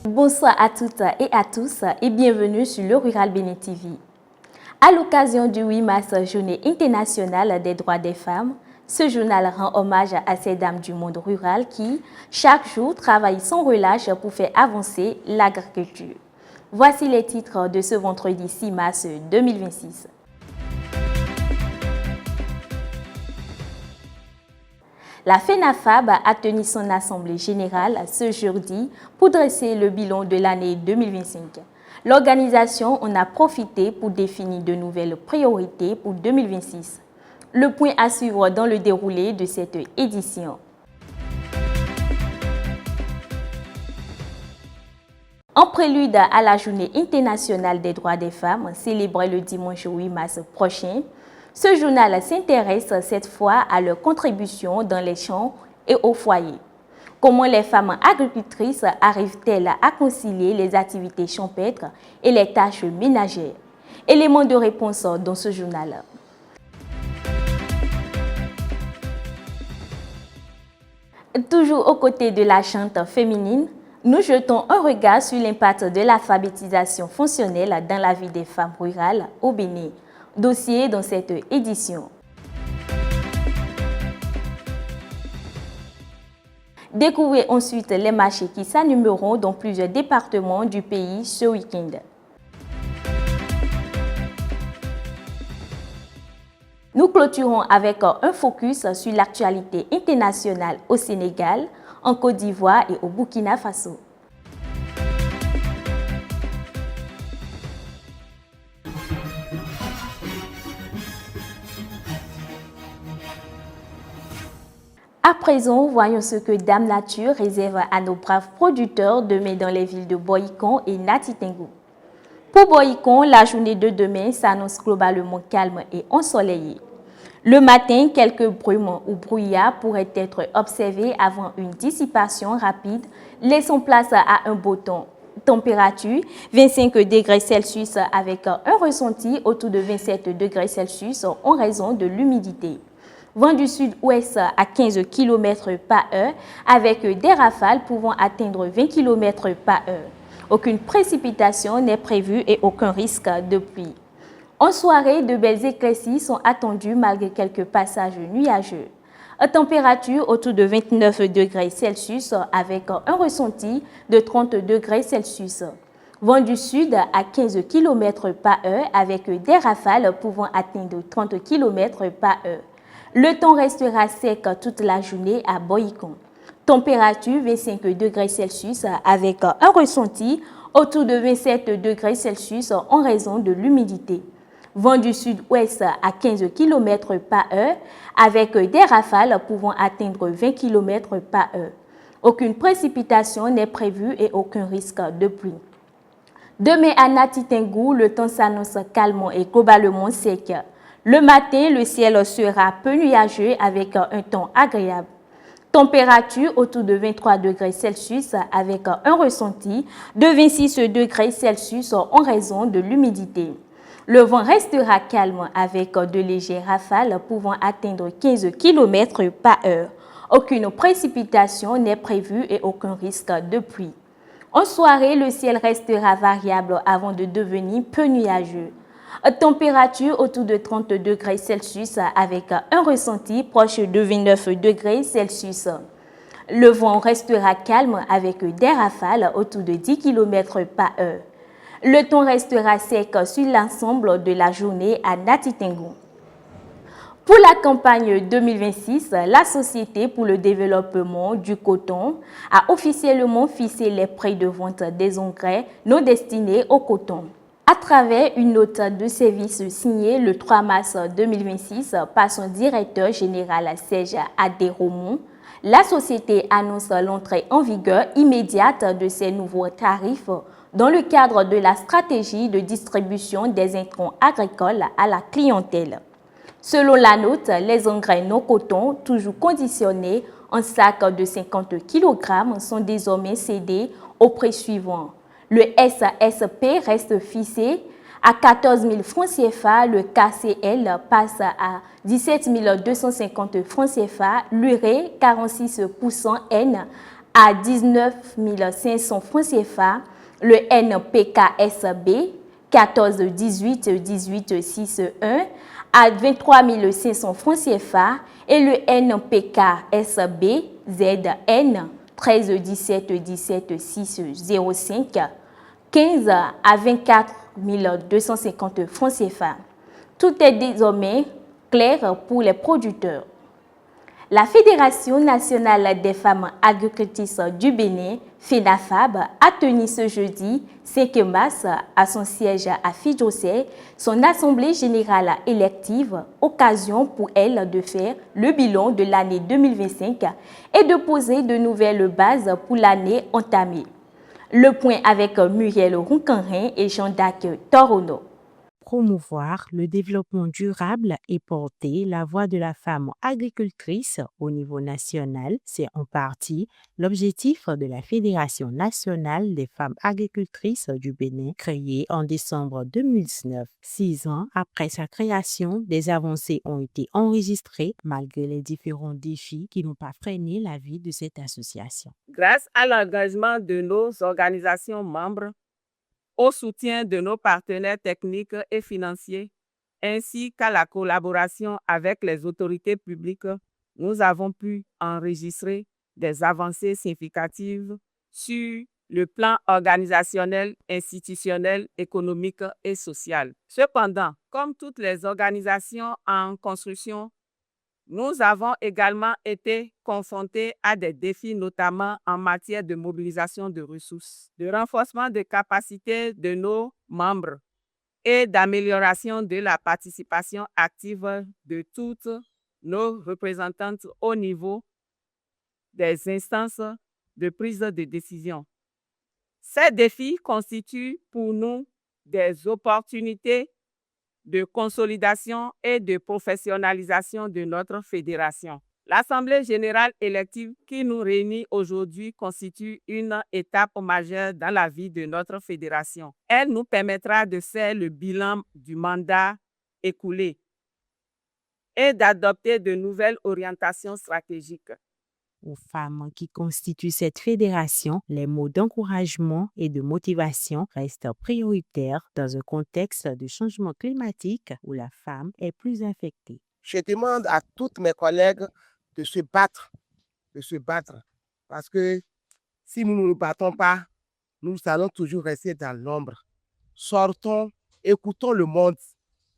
Bonsoir à toutes et à tous et bienvenue sur le Rural Bénin TV. À l'occasion du 8 mars, Journée internationale des droits des femmes, ce journal rend hommage à ces dames du monde rural qui, chaque jour, travaillent sans relâche pour faire avancer l'agriculture. Voici les titres de ce vendredi 6 mars 2026. La FENAFAB a tenu son assemblée générale ce jeudi pour dresser le bilan de l'année 2025. L'organisation en a profité pour définir de nouvelles priorités pour 2026. Le point à suivre dans le déroulé de cette édition. En prélude à la Journée internationale des droits des femmes, célébrée le dimanche 8 mars prochain, ce journal s'intéresse cette fois à leur contribution dans les champs et au foyer. Comment les femmes agricultrices arrivent-elles à concilier les activités champêtres et les tâches ménagères? Éléments de réponse dans ce journal. Toujours aux côtés de la chante féminine, nous jetons un regard sur l'impact de l'alphabétisation fonctionnelle dans la vie des femmes rurales au Bénin. Dossier dans cette édition. Découvrez ensuite les marchés qui s'animeront dans plusieurs départements du pays ce week-end. Nous clôturons avec un focus sur l'actualité internationale au Sénégal, en Côte d'Ivoire et au Burkina Faso. À présent, voyons ce que Dame Nature réserve à nos braves producteurs demain dans les villes de Boyikon et Nati Tengou. Pour Boyikon, la journée de demain s'annonce globalement calme et ensoleillée. Le matin, quelques brumes ou brouillards pourraient être observés avant une dissipation rapide, laissant place à un beau temps. Température 25 degrés Celsius avec un ressenti autour de 27 degrés Celsius en raison de l'humidité. Vent du sud-ouest à 15 km par heure avec des rafales pouvant atteindre 20 km par heure. Aucune précipitation n'est prévue et aucun risque de pluie. En soirée, de belles éclaircies sont attendues malgré quelques passages nuageux. Température autour de 29 degrés Celsius avec un ressenti de 30 degrés Celsius. Vent du sud à 15 km par heure avec des rafales pouvant atteindre 30 km par heure. Le temps restera sec toute la journée à Boyikon. Température 25 degrés Celsius avec un ressenti autour de 27 degrés Celsius en raison de l'humidité. Vent du sud-ouest à 15 km par heure avec des rafales pouvant atteindre 20 km par heure. Aucune précipitation n'est prévue et aucun risque de pluie. Demain à Nati Tengou, le temps s'annonce calme et globalement sec. Le matin, le ciel sera peu nuageux avec un temps agréable. Température autour de 23 degrés Celsius avec un ressenti de 26 degrés Celsius en raison de l'humidité. Le vent restera calme avec de légères rafales pouvant atteindre 15 km par heure. Aucune précipitation n'est prévue et aucun risque de pluie. En soirée, le ciel restera variable avant de devenir peu nuageux. Température autour de 30 degrés Celsius avec un ressenti proche de 29 degrés Celsius. Le vent restera calme avec des rafales autour de 10 km par heure. Le temps restera sec sur l'ensemble de la journée à Nati Tengou. Pour la campagne 2026, la Société pour le développement du coton a officiellement fixé les prix de vente des engrais non destinés au coton. À travers une note de service signée le 3 mars 2026 par son directeur général Serge Adéromont, la société annonce l'entrée en vigueur immédiate de ces nouveaux tarifs dans le cadre de la stratégie de distribution des intrants agricoles à la clientèle. Selon la note, les engrais non coton, toujours conditionnés en sacs de 50 kg, sont désormais cédés au prix suivant. Le SSP reste fixé à 14 000 francs CFA, le KCL passe à 17 250 francs CFA, l'urée 46% N à 19 500 francs CFA, le NPKSB 14 18 18 61 à 23 500 francs CFA et le NPKSB ZN 13 17 17 6 05 15 à 24 250 francs CFA. Tout est désormais clair pour les producteurs. La Fédération nationale des femmes agricultrices du Bénin, FENAFAB, a tenu ce jeudi 5 mars à son siège à Fidjosé son assemblée générale élective, occasion pour elle de faire le bilan de l'année 2025 et de poser de nouvelles bases pour l'année entamée. Le point avec Muriel Roucanrin et Jean-Dac Torono. Promouvoir le développement durable et porter la voix de la femme agricultrice au niveau national, c'est en partie l'objectif de la Fédération nationale des femmes agricultrices du Bénin, créée en décembre 2019. 6 ans après sa création, des avancées ont été enregistrées malgré les différents défis qui n'ont pas freiné la vie de cette association. Grâce à l'engagement de nos organisations membres, au soutien de nos partenaires techniques et financiers, ainsi qu'à la collaboration avec les autorités publiques, nous avons pu enregistrer des avancées significatives sur le plan organisationnel, institutionnel, économique et social. Cependant, comme toutes les organisations en construction, nous avons également été confrontés à des défis, notamment en matière de mobilisation de ressources, de renforcement des capacités de nos membres et d'amélioration de la participation active de toutes nos représentantes au niveau des instances de prise de décision. Ces défis constituent pour nous des opportunités de consolidation et de professionnalisation de notre fédération. L'Assemblée générale élective qui nous réunit aujourd'hui constitue une étape majeure dans la vie de notre fédération. Elle nous permettra de faire le bilan du mandat écoulé et d'adopter de nouvelles orientations stratégiques. Aux femmes qui constituent cette fédération, les mots d'encouragement et de motivation restent prioritaires dans un contexte de changement climatique où la femme est plus infectée. Je demande à toutes mes collègues de se battre, parce que si nous ne nous battons pas, nous allons toujours rester dans l'ombre. Sortons, écoutons le monde.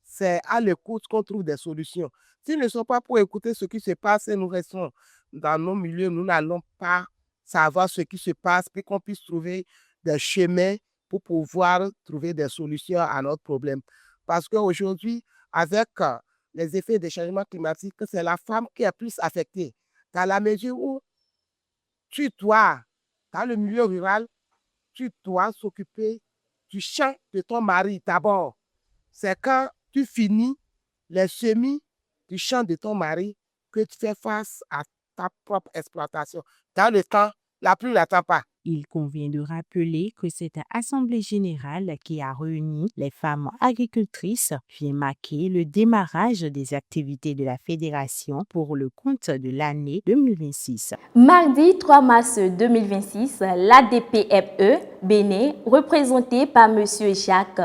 C'est à l'écoute qu'on trouve des solutions. S'ils ne sont pas pour écouter ce qui se passe et nous restons dans nos milieux, nous n'allons pas savoir ce qui se passe, puis qu'on puisse trouver des chemins pour pouvoir trouver des solutions à notre problème. Parce qu'aujourd'hui, avec les effets des changements climatiques, c'est la femme qui est plus affectée. Dans la mesure où tu dois, dans le milieu rural, tu dois s'occuper du champ de ton mari d'abord. C'est quand tu finis les semis du champ de ton mari que tu fais face à ta propre exploitation. Dans le temps, la pluie n'attend pas. Il convient de rappeler que cette assemblée générale qui a réuni les femmes agricultrices vient marquer le démarrage des activités de la Fédération pour le compte de l'année 2026. Mardi 3 mars 2026, l'ADPME Bénin, représentée par M. Jacques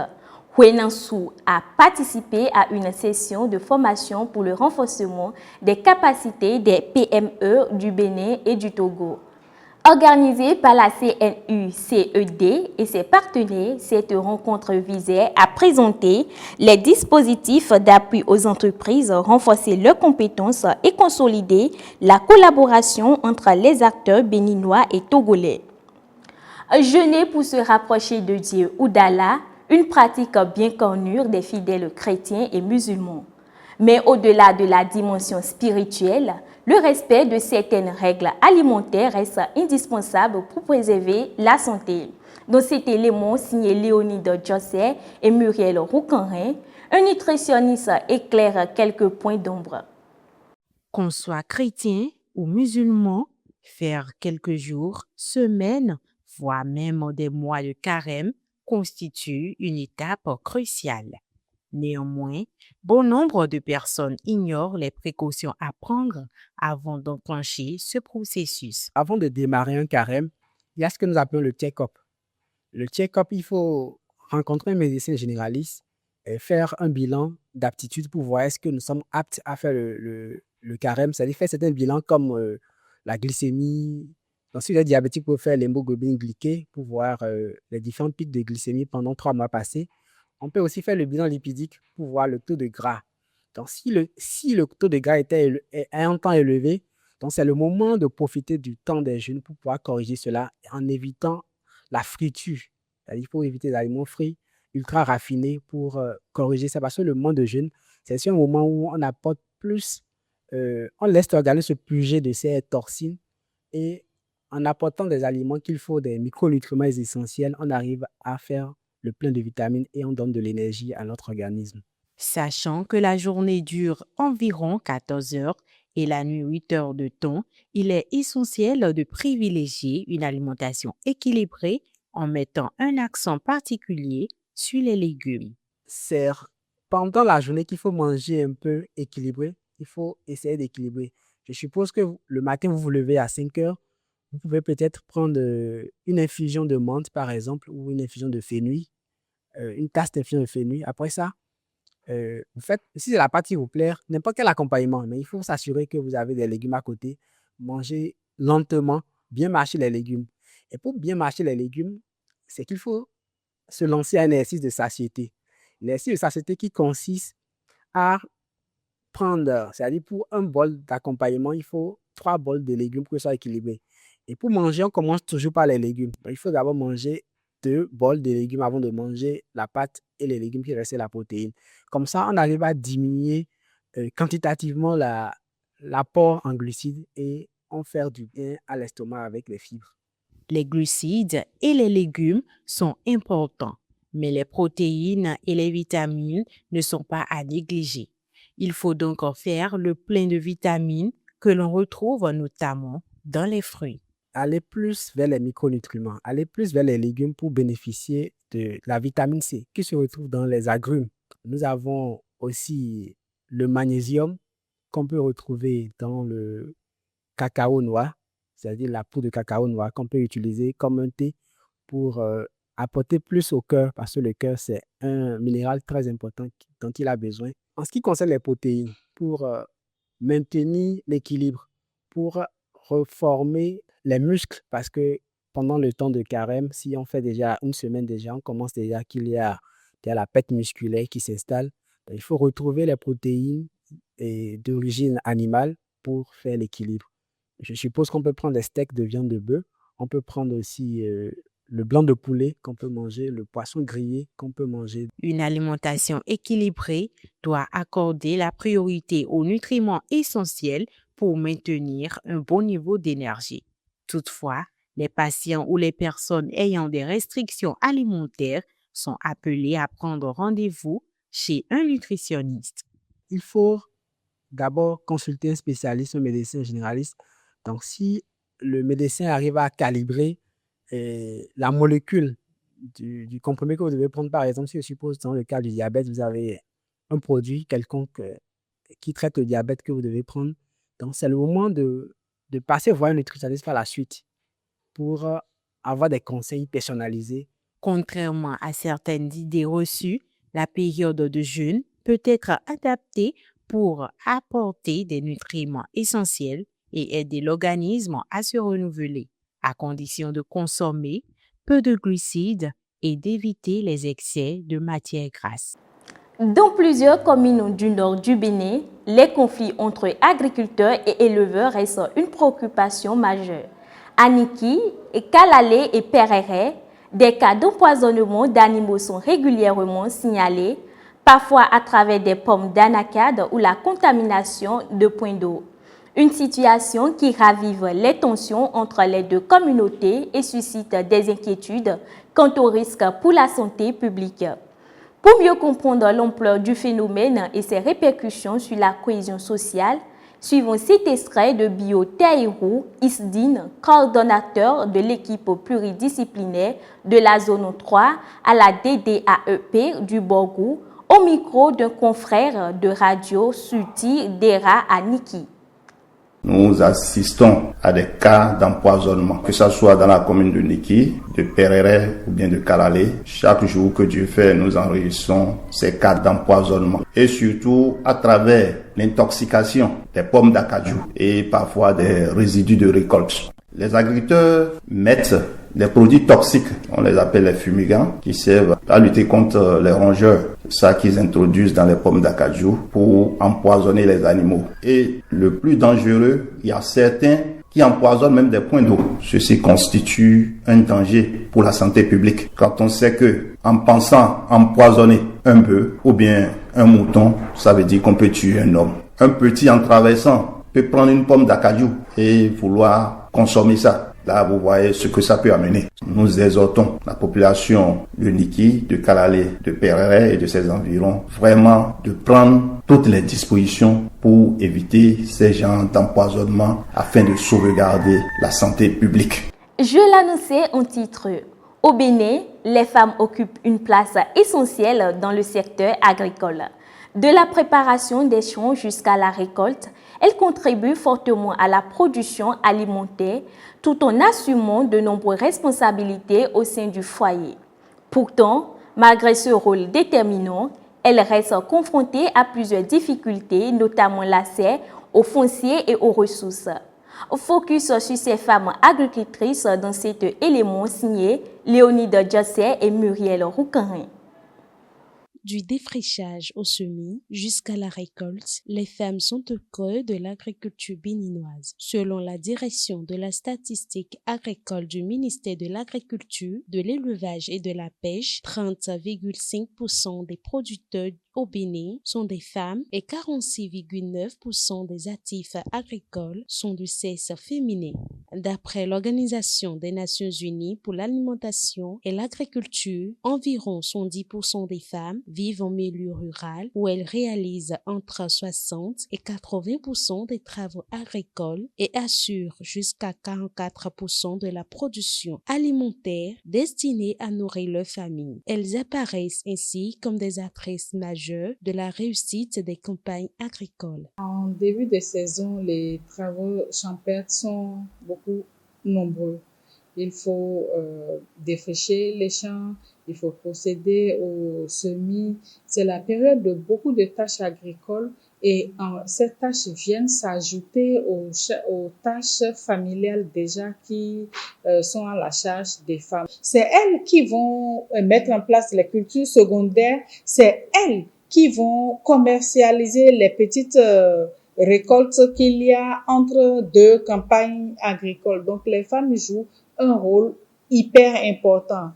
Huenansou, a participé à une session de formation pour le renforcement des capacités des PME du Bénin et du Togo. Organisée par la CNU-CED et ses partenaires, cette rencontre visait à présenter les dispositifs d'appui aux entreprises, renforcer leurs compétences et consolider la collaboration entre les acteurs béninois et togolais. Jeûner pour se rapprocher de Dieu ou d'Allah, une pratique bien connue des fidèles chrétiens et musulmans. Mais au-delà de la dimension spirituelle, le respect de certaines règles alimentaires reste indispensable pour préserver la santé. Dans cet élément signé Léonide Josset et Muriel Roucanrin, un nutritionniste éclaire quelques points d'ombre. Qu'on soit chrétien ou musulman, faire quelques jours, semaines, voire même des mois de carême constitue une étape cruciale. Néanmoins, bon nombre de personnes ignorent les précautions à prendre avant d'enclencher ce processus. Avant de démarrer un carême, il y a ce que nous appelons le check-up. Le check-up, il faut rencontrer un médecin généraliste et faire un bilan d'aptitude pour voir est-ce que nous sommes aptes à faire le carême. C'est-à-dire faire certains bilans comme la glycémie. Donc, si vous êtes diabétique, vous pouvez faire l'hémoglobine glyquée pour voir les différents pics de glycémie pendant 3 mois passés. On peut aussi faire le bilan lipidique pour voir le taux de gras. Donc, si le taux de gras est un temps élevé, donc c'est le moment de profiter du temps des jeûnes pour pouvoir corriger cela en évitant la friture. C'est-à-dire qu'il faut éviter les aliments frits, ultra raffinés pour corriger ça. Parce que le moment de jeûne, c'est aussi un moment où on apporte plus, on laisse l'organisme se purger de ses toxines et en apportant des aliments qu'il faut, des micronutriments essentiels, on arrive à faire le plein de vitamines et on donne de l'énergie à notre organisme. Sachant que la journée dure environ 14 heures et la nuit 8 heures de temps, il est essentiel de privilégier une alimentation équilibrée en mettant un accent particulier sur les légumes. C'est pendant la journée qu'il faut manger un peu équilibré. Il faut essayer d'équilibrer. Je suppose que le matin, vous vous levez à 5 heures. Vous pouvez peut-être prendre une infusion de menthe, par exemple, ou une infusion de fenouil, une tasse d'infusion de fenouil. Après ça, vous faites, si c'est la pâte qui vous plaît, n'importe quel accompagnement, mais il faut s'assurer que vous avez des légumes à côté. Mangez lentement, bien mâcher les légumes. Et pour bien mâcher les légumes, c'est qu'il faut se lancer à un exercice de satiété. L'exercice de satiété qui consiste à prendre, c'est-à-dire pour un bol d'accompagnement, il faut 3 bols de légumes pour que ce soit équilibré. Et pour manger, on commence toujours par les légumes. Donc, il faut d'abord manger 2 bols de légumes avant de manger la pâte et les légumes qui restent la protéine. Comme ça, on arrive à diminuer quantitativement l'apport en glucides et on fait du bien à l'estomac avec les fibres. Les glucides et les légumes sont importants, mais les protéines et les vitamines ne sont pas à négliger. Il faut donc faire le plein de vitamines que l'on retrouve notamment dans les fruits. Aller plus vers les micronutriments, aller plus vers les légumes pour bénéficier de la vitamine C qui se retrouve dans les agrumes. Nous avons aussi le magnésium qu'on peut retrouver dans le cacao noir, c'est-à-dire la poudre de cacao noir qu'on peut utiliser comme un thé pour apporter plus au cœur parce que le cœur, c'est un minéral très important dont il a besoin. En ce qui concerne les protéines, pour maintenir l'équilibre, pour reformer les muscles parce que pendant le temps de carême, si on fait déjà une semaine déjà, on commence déjà qu'il y a la pète musculaire qui s'installe. Il faut retrouver les protéines d'origine animale pour faire l'équilibre. Je suppose qu'on peut prendre des steaks de viande de bœuf, on peut prendre aussi le blanc de poulet qu'on peut manger, le poisson grillé qu'on peut manger. Une alimentation équilibrée doit accorder la priorité aux nutriments essentiels pour maintenir un bon niveau d'énergie. Toutefois, les patients ou les personnes ayant des restrictions alimentaires sont appelés à prendre rendez-vous chez un nutritionniste. Il faut d'abord consulter un spécialiste, un médecin généraliste. Donc, si le médecin arrive à calibrer la molécule du comprimé que vous devez prendre, par exemple, si je suppose dans le cas du diabète, vous avez un produit quelconque qui traite le diabète que vous devez prendre. Donc, c'est le moment de passer voir un nutritionniste par la suite pour avoir des conseils personnalisés. Contrairement à certaines idées reçues, la période de jeûne peut être adaptée pour apporter des nutriments essentiels et aider l'organisme à se renouveler, à condition de consommer peu de glucides et d'éviter les excès de matières grasses. Dans plusieurs communes du nord du Bénin, les conflits entre agriculteurs et éleveurs restent une préoccupation majeure. À Niki, Kalale et Perere, des cas d'empoisonnement d'animaux sont régulièrement signalés, parfois à travers des pommes d'anacade ou la contamination de points d'eau. Une situation qui ravive les tensions entre les deux communautés et suscite des inquiétudes quant aux risques pour la santé publique. Pour mieux comprendre l'ampleur du phénomène et ses répercussions sur la cohésion sociale, suivons cet extrait de Bio Taïrou Isdine, coordonnateur de l'équipe pluridisciplinaire de la zone 3 à la DDAEP du Borgou, Au micro d'un confrère de radio Suti Dera à Niki. Nous assistons à des cas d'empoisonnement, que ce soit dans la commune de Niki, de Perere ou bien de Kalalé. Chaque jour que Dieu fait, nous enregistrons ces cas d'empoisonnement. Et surtout à travers l'intoxication des pommes d'acajou et parfois des résidus de récolte. Les agriculteurs mettent des produits toxiques, on les appelle les fumigants, qui servent à lutter contre les rongeurs. C'est ça qu'ils introduisent dans les pommes d'acajou pour empoisonner les animaux. Et le plus dangereux, il y a certains qui empoisonnent même des points d'eau. Ceci constitue un danger pour la santé publique. Quand on sait que, en pensant empoisonner un bœuf ou bien un mouton, ça veut dire qu'on peut tuer un homme. Un petit en traversant peut prendre une pomme d'acajou et vouloir consommer ça. Là, vous voyez ce que ça peut amener. Nous exhortons la population de Niki, de Kalalé, de Perere et de ses environs vraiment de prendre toutes les dispositions pour éviter ces genres d'empoisonnement afin de sauvegarder la santé publique. Je l'annonçais en titre. Au Bénin, les femmes occupent une place essentielle dans le secteur agricole. De la préparation des champs jusqu'à la récolte, elles contribuent fortement à la production alimentaire tout en assumant de nombreuses responsabilités au sein du foyer. Pourtant, malgré ce rôle déterminant, elles restent confrontées à plusieurs difficultés, notamment l'accès aux fonciers et aux ressources. Focus sur ces femmes agricultrices dans cet élément signé Léonide Josset et Muriel Roucarin. Du défrichage au semis jusqu'à la récolte, les femmes sont au cœur de l'agriculture béninoise. Selon la direction de la statistique agricole du ministère de l'Agriculture, de l'Élevage et de la Pêche, 30,5% des producteurs au Bénin sont des femmes et 46,9% des actifs agricoles sont de sexe féminin. D'après l'Organisation des Nations Unies pour l'alimentation et l'agriculture, environ 110% des femmes vivent en milieu rural où elles réalisent entre 60 et 80% des travaux agricoles et assurent jusqu'à 44% de la production alimentaire destinée à nourrir leur famille. Elles apparaissent ainsi comme des actrices majeures de la réussite des campagnes agricoles. En début de saison, les travaux champêtres sont beaucoup nombreux. Il faut défricher les champs, il faut procéder au semis. C'est la période de beaucoup de tâches agricoles et ces tâches viennent s'ajouter aux tâches familiales déjà qui sont à la charge des femmes. C'est elles qui vont mettre en place les cultures secondaires, c'est elles qui vont commercialiser les petites récoltes qu'il y a entre deux campagnes agricoles. Donc, les femmes jouent un rôle hyper important.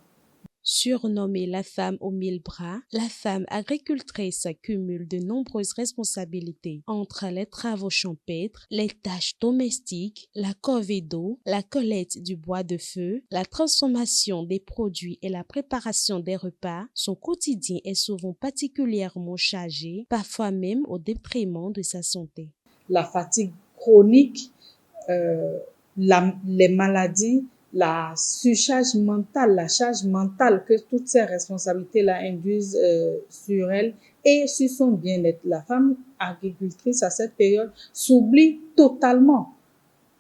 Surnommée la femme aux 1000 bras, la femme agricultrice cumule de nombreuses responsabilités entre les travaux champêtres, les tâches domestiques, la corvée d'eau, la collecte du bois de feu, la transformation des produits et la préparation des repas. Son quotidien est souvent particulièrement chargé, parfois même au détriment de sa santé. La fatigue chronique, les maladies, la surcharge mentale, la charge mentale que toutes ces responsabilités-là induisent sur elle et sur son bien-être. La femme agricultrice à cette période s'oublie totalement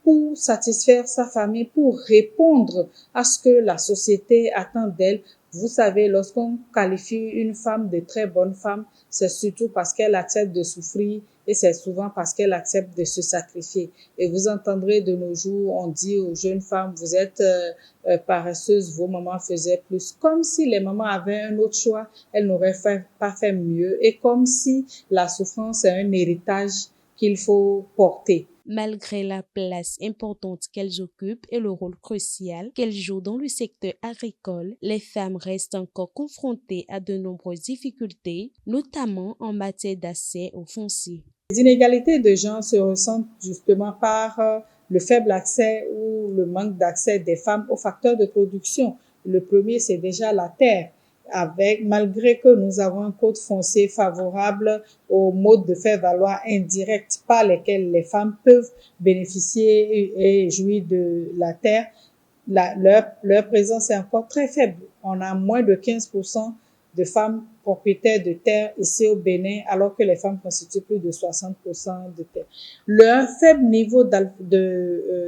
pour satisfaire sa famille, pour répondre à ce que la société attend d'elle. Vous savez, lorsqu'on qualifie une femme de très bonne femme, c'est surtout parce qu'elle accepte de souffrir et c'est souvent parce qu'elle accepte de se sacrifier. Et vous entendrez de nos jours, on dit aux jeunes femmes, vous êtes paresseuses, vos mamans faisaient plus. Comme si les mamans avaient un autre choix, elles n'auraient pas fait mieux. Et comme si la souffrance est un héritage qu'il faut porter. Malgré la place importante qu'elles occupent et le rôle crucial qu'elles jouent dans le secteur agricole, les femmes restent encore confrontées à de nombreuses difficultés, notamment en matière d'accès aux fonciers. Les inégalités de genre se ressentent justement par le faible accès ou le manque d'accès des femmes aux facteurs de production. Le premier, c'est déjà la terre. Malgré que nous avons un code foncier favorable aux modes de faire valoir indirects par lesquels les femmes peuvent bénéficier et jouir de la terre, leur présence est encore très faible. On a moins de 15% de femmes propriétaires de terres ici au Bénin, alors que les femmes constituent plus de 60% de terres. Leur faible niveau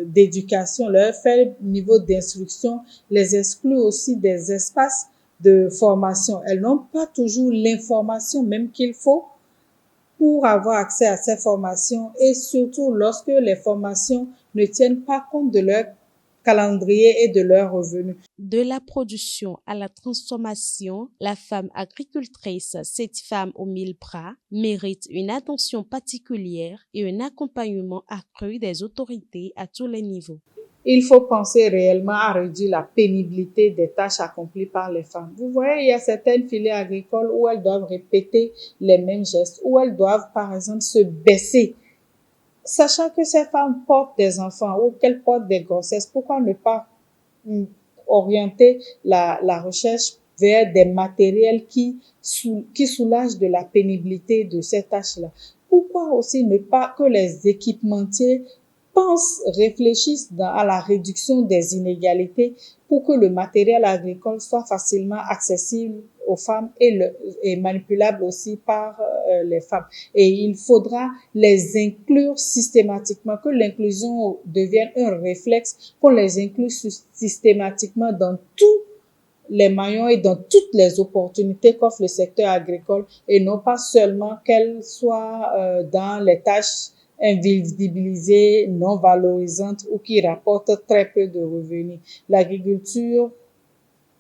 d'éducation, leur faible niveau d'instruction les exclut aussi des espaces de formation. Elles n'ont pas toujours l'information même qu'il faut pour avoir accès à ces formations et surtout lorsque les formations ne tiennent pas compte de leur calendrier et de leurs revenus. De la production à la transformation, la femme agricultrice, cette femme aux 1000 bras, mérite une attention particulière et un accompagnement accru des autorités à tous les niveaux. Il faut penser réellement à réduire la pénibilité des tâches accomplies par les femmes. Vous voyez, il y a certaines filières agricoles où elles doivent répéter les mêmes gestes, où elles doivent, par exemple, se baisser. Sachant que ces femmes portent des enfants ou qu'elles portent des grossesses, pourquoi ne pas orienter la recherche vers des matériels qui soulagent de la pénibilité de ces tâches-là? Pourquoi aussi ne pas que les équipementiers réfléchissent à la réduction des inégalités pour que le matériel agricole soit facilement accessible aux femmes et manipulable aussi par les femmes. Et il faudra les inclure systématiquement, que l'inclusion devienne un réflexe, qu'on les inclue systématiquement dans tous les maillons et dans toutes les opportunités qu'offre le secteur agricole et non pas seulement qu'elles soient dans les tâches invisibilisées, non valorisantes ou qui rapportent très peu de revenus. L'agriculture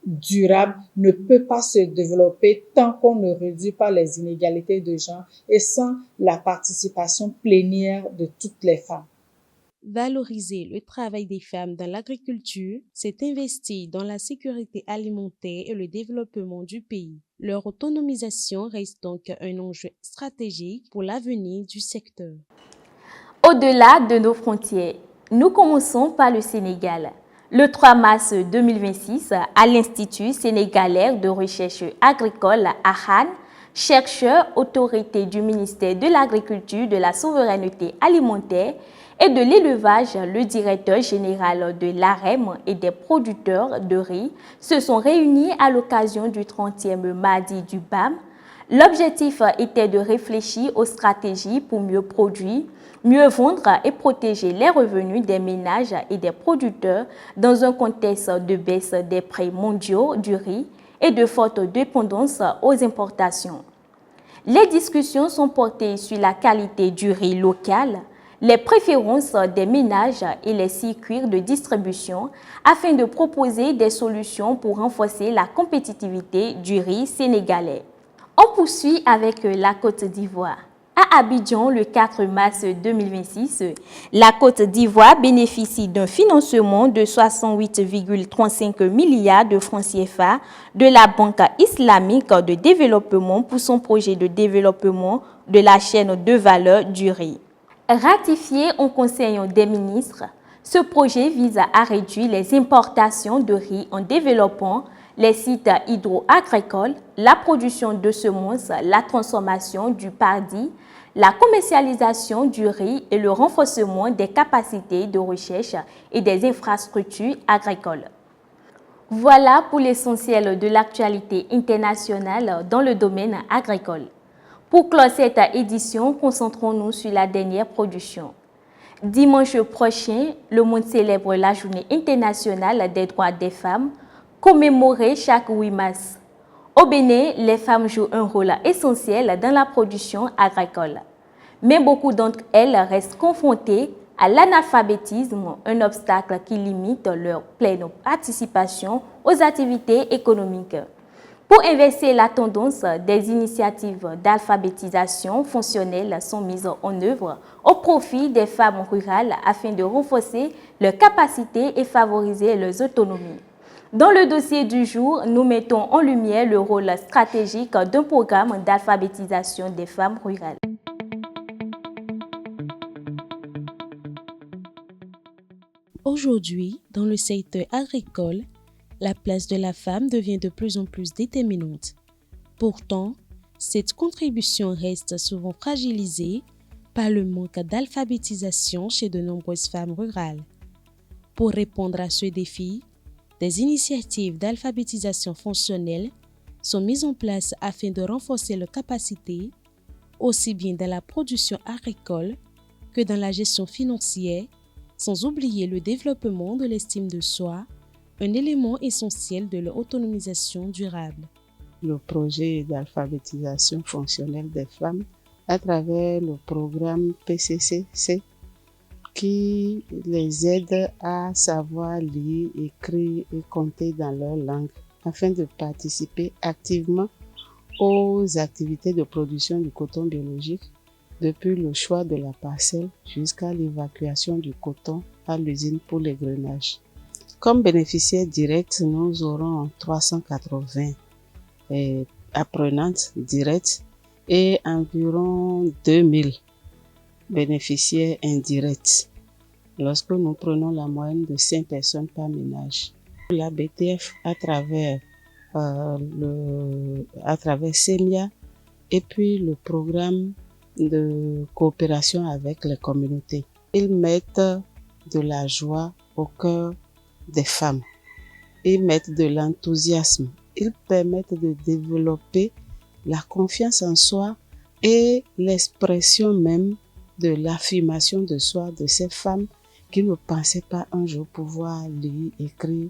durable ne peut pas se développer tant qu'on ne réduit pas les inégalités de genre et sans la participation plénière de toutes les femmes. Valoriser le travail des femmes dans l'agriculture, c'est investir dans la sécurité alimentaire et le développement du pays. Leur autonomisation reste donc un enjeu stratégique pour l'avenir du secteur. Au-delà de nos frontières, nous commençons par le Sénégal. Le 3 mars 2026, à l'Institut sénégalais de recherche agricole à Han, chercheurs, autorités du ministère de l'Agriculture, de la Souveraineté alimentaire et de l'élevage, le directeur général de l'AREM et des producteurs de riz se sont réunis à l'occasion du 30e mardi du BAM. L'objectif était de réfléchir aux stratégies pour mieux produire, mieux vendre et protéger les revenus des ménages et des producteurs dans un contexte de baisse des prix mondiaux du riz et de forte dépendance aux importations. Les discussions sont portées sur la qualité du riz local, les préférences des ménages et les circuits de distribution afin de proposer des solutions pour renforcer la compétitivité du riz sénégalais. On poursuit avec la Côte d'Ivoire. À Abidjan, le 4 mars 2026, la Côte d'Ivoire bénéficie d'un financement de 68,35 milliards de francs CFA de la Banque islamique de développement pour son projet de développement de la chaîne de valeur du riz. Ratifié en Conseil des ministres, ce projet vise à réduire les importations de riz en développant les sites hydro-agricoles, la production de semences, la transformation du pardis, la commercialisation du riz et le renforcement des capacités de recherche et des infrastructures agricoles. Voilà pour l'essentiel de l'actualité internationale dans le domaine agricole. Pour clore cette édition, concentrons-nous sur la dernière production. Dimanche prochain, le monde célèbre la Journée internationale des droits des femmes, commémorée chaque 8 mars. Au Bénin, les femmes jouent un rôle essentiel dans la production agricole. Mais beaucoup d'entre elles restent confrontées à l'analphabétisme, un obstacle qui limite leur pleine participation aux activités économiques. Pour inverser la tendance, des initiatives d'alphabétisation fonctionnelles sont mises en œuvre au profit des femmes rurales afin de renforcer leurs capacités et favoriser leur autonomie. Dans le dossier du jour, nous mettons en lumière le rôle stratégique d'un programme d'alphabétisation des femmes rurales. Aujourd'hui, dans le secteur agricole, la place de la femme devient de plus en plus déterminante. Pourtant, cette contribution reste souvent fragilisée par le manque d'alphabétisation chez de nombreuses femmes rurales. Pour répondre à ce défi, des initiatives d'alphabétisation fonctionnelle sont mises en place afin de renforcer leurs capacités, aussi bien dans la production agricole que dans la gestion financière, sans oublier le développement de l'estime de soi, un élément essentiel de leur autonomisation durable. Le projet d'alphabétisation fonctionnelle des femmes à travers le programme PCCC qui les aide à savoir lire, écrire et compter dans leur langue afin de participer activement aux activités de production du coton biologique depuis le choix de la parcelle jusqu'à l'évacuation du coton à l'usine pour l'égrenage. Comme bénéficiaires directs, nous aurons 380 apprenantes directes et environ 2000 bénéficiaires indirects lorsque nous prenons la moyenne de 5 personnes par ménage. La BTF à travers SEMIA et puis le programme de coopération avec les communautés. Ils mettent de la joie au cœur des femmes. Ils mettent de l'enthousiasme. Ils permettent de développer la confiance en soi et l'expression même de l'affirmation de soi de ces femmes qui ne pensaient pas un jour pouvoir lire, écrire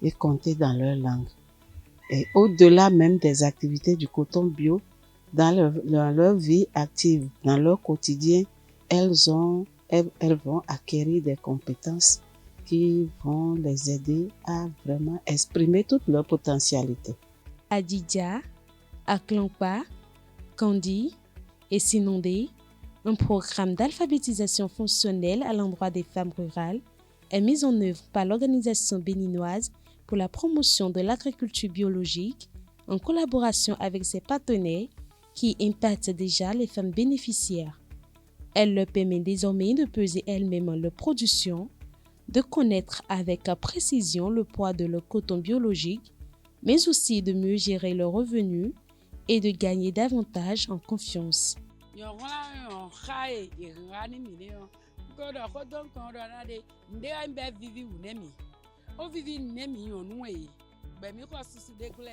et compter dans leur langue. Et au-delà même des activités du coton bio, dans leur vie active, dans leur quotidien, elles vont acquérir des compétences qui vont les aider à vraiment exprimer toute leur potentialité. Adidja, Aklampa, Kandi et Sinondé, un programme d'alphabétisation fonctionnelle à l'endroit des femmes rurales, est mis en œuvre par l'Organisation béninoise pour la promotion de l'agriculture biologique en collaboration avec ses partenaires qui impactent déjà les femmes bénéficiaires. Elle leur permet désormais de peser elles-mêmes leur production, de connaître avec précision le poids de leur coton biologique, mais aussi de mieux gérer leurs revenus et de gagner davantage en confiance.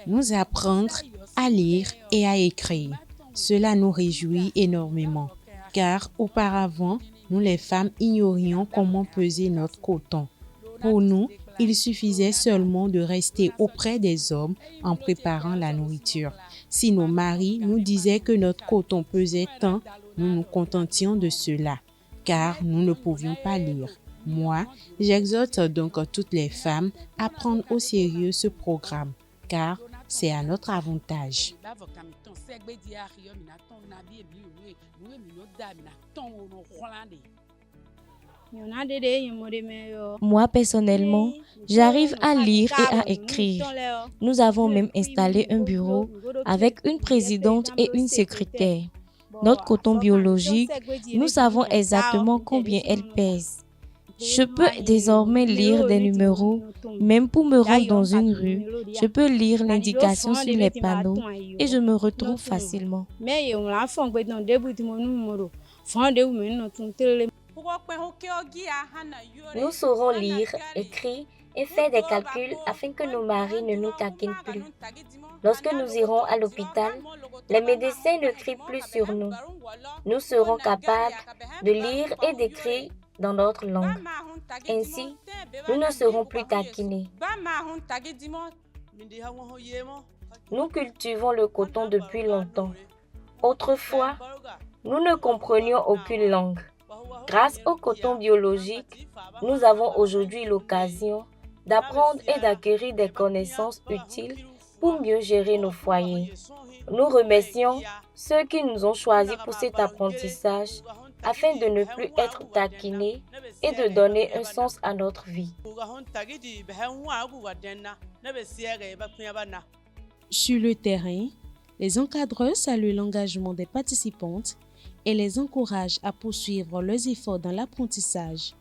Nous apprendre à lire et à écrire. Cela nous réjouit énormément, car auparavant, nous les femmes ignorions comment peser notre coton. Pour nous, il suffisait seulement de rester auprès des hommes en préparant la nourriture. Si nos maris nous disaient que notre coton pesait tant, nous nous contentions de cela, car nous ne pouvions pas lire. Moi, j'exhorte donc toutes les femmes à prendre au sérieux ce programme, car c'est à notre avantage. Moi, personnellement, j'arrive à lire et à écrire. Nous avons même installé un bureau avec une présidente et une secrétaire. Notre coton biologique, nous savons exactement combien elle pèse. Je peux désormais lire des numéros, même pour me rendre dans une rue. Je peux lire l'indication sur les panneaux et je me retrouve facilement. Nous saurons lire, écrire et faire des calculs afin que nos maris ne nous taquinent plus. Lorsque nous irons à l'hôpital, les médecins ne crient plus sur nous. Nous serons capables de lire et d'écrire dans notre langue. Ainsi, nous ne serons plus taquinés. Nous cultivons le coton depuis longtemps. Autrefois, nous ne comprenions aucune langue. Grâce au coton biologique, nous avons aujourd'hui l'occasion d'apprendre et d'acquérir des connaissances utiles pour mieux gérer nos foyers. Nous remercions ceux qui nous ont choisis pour cet apprentissage afin de ne plus être taquinés et de donner un sens à notre vie. Sur le terrain, les encadreurs saluent l'engagement des participantes et les encouragent à poursuivre leurs efforts dans l'apprentissage.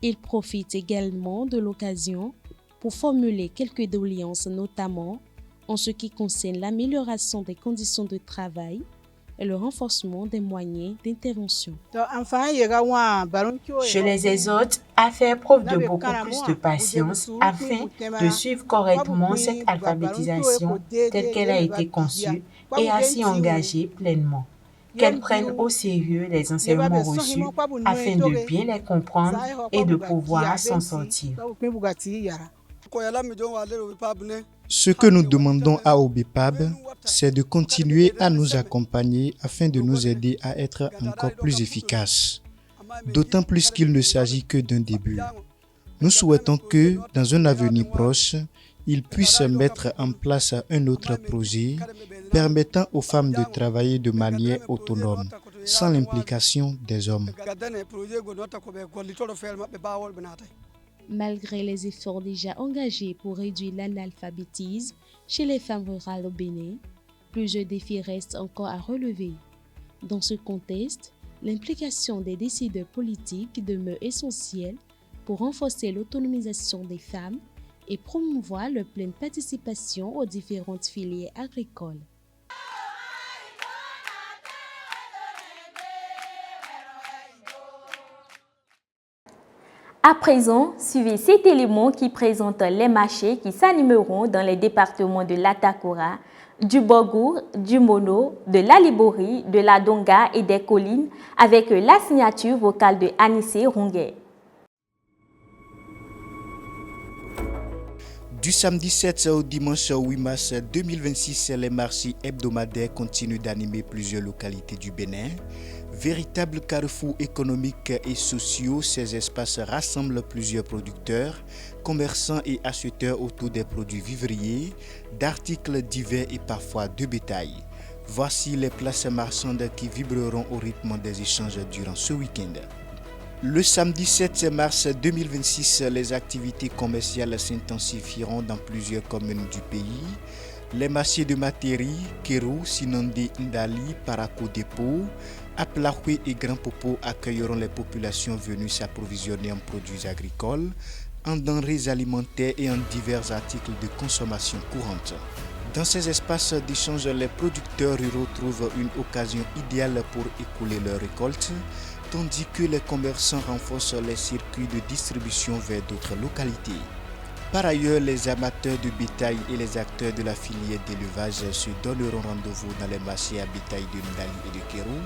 Ils profitent également de l'occasion pour formuler quelques doléances, notamment en ce qui concerne l'amélioration des conditions de travail, et le renforcement des moyens d'intervention. Je les exhorte à faire preuve de beaucoup plus de patience afin de suivre correctement cette alphabétisation telle qu'elle a été conçue et à s'y engager pleinement. Qu'elles prennent au sérieux les enseignements reçus afin de bien les comprendre et de pouvoir s'en sortir. Ce que nous demandons à OBEPAB, c'est de continuer à nous accompagner afin de nous aider à être encore plus efficaces. D'autant plus qu'il ne s'agit que d'un début. Nous souhaitons que, dans un avenir proche, ils puissent mettre en place un autre projet permettant aux femmes de travailler de manière autonome, sans l'implication des hommes. Malgré les efforts déjà engagés pour réduire l'analphabétisme chez les femmes rurales au Bénin, plusieurs défis restent encore à relever. Dans ce contexte, l'implication des décideurs politiques demeure essentielle pour renforcer l'autonomisation des femmes et promouvoir leur pleine participation aux différentes filières agricoles. À présent, suivez cet élément qui présente les marchés qui s'animeront dans les départements de l'Atakora, du Bogour, du Mono, de la Libori, de la Donga et des Collines avec la signature vocale de Anissé Ronguet. Du samedi 7 au dimanche 8 mars 2026, les marchés hebdomadaires continuent d'animer plusieurs localités du Bénin. Véritables carrefours économiques et sociaux, ces espaces rassemblent plusieurs producteurs, commerçants et acheteurs autour des produits vivriers, d'articles divers et parfois de bétail. Voici les places marchandes qui vibreront au rythme des échanges durant ce week-end. Le samedi 7 mars 2026, les activités commerciales s'intensifieront dans plusieurs communes du pays. Les marchés de Materi, Kérou, Sinondé, Ndali, Parako Dépôt, Aplahoué et Grand Popo accueilleront les populations venues s'approvisionner en produits agricoles, en denrées alimentaires et en divers articles de consommation courante. Dans ces espaces d'échange, les producteurs ruraux trouvent une occasion idéale pour écouler leurs récoltes, tandis que les commerçants renforcent les circuits de distribution vers d'autres localités. Par ailleurs, les amateurs de bétail et les acteurs de la filière d'élevage se donneront rendez-vous dans les marchés à bétail de Ndali et de Kérou,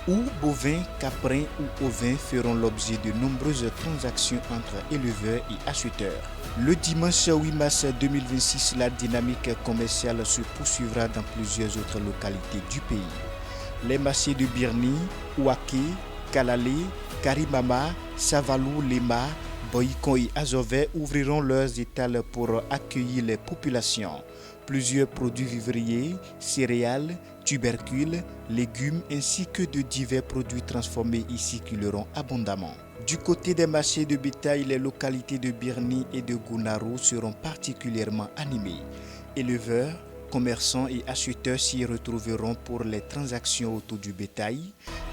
où bovins, caprins ou ovins feront l'objet de nombreuses transactions entre éleveurs et acheteurs. Le dimanche 8 mars 2026, la dynamique commerciale se poursuivra dans plusieurs autres localités du pays. Les marchés de Birni, Ouaké, Kalalé, Karimama, Savalou, Lema, Boyikon et Azové ouvriront leurs étals pour accueillir les populations. Plusieurs produits vivriers, céréales, tubercules, légumes ainsi que de divers produits transformés y circuleront abondamment. Du côté des marchés de bétail, les localités de Birni et de Gounaro seront particulièrement animées. Éleveurs, commerçants et acheteurs s'y retrouveront pour les transactions autour du bétail,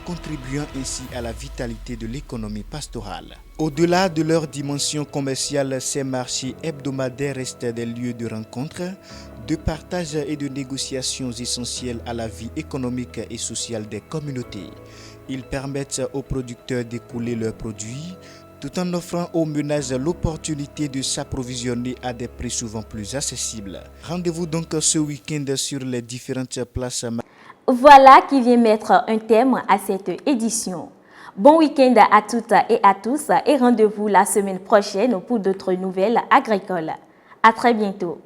contribuant ainsi à la vitalité de l'économie pastorale. Au-delà de leur dimension commerciale, ces marchés hebdomadaires restent des lieux de rencontre, de partage et de négociations essentielles à la vie économique et sociale des communautés. Ils permettent aux producteurs d'écouler leurs produits, tout en offrant aux ménages l'opportunité de s'approvisionner à des prix souvent plus accessibles. Rendez-vous donc ce week-end sur les différentes places. Voilà qui vient mettre un thème à cette édition. Bon week-end à toutes et à tous et rendez-vous la semaine prochaine pour d'autres nouvelles agricoles. À très bientôt.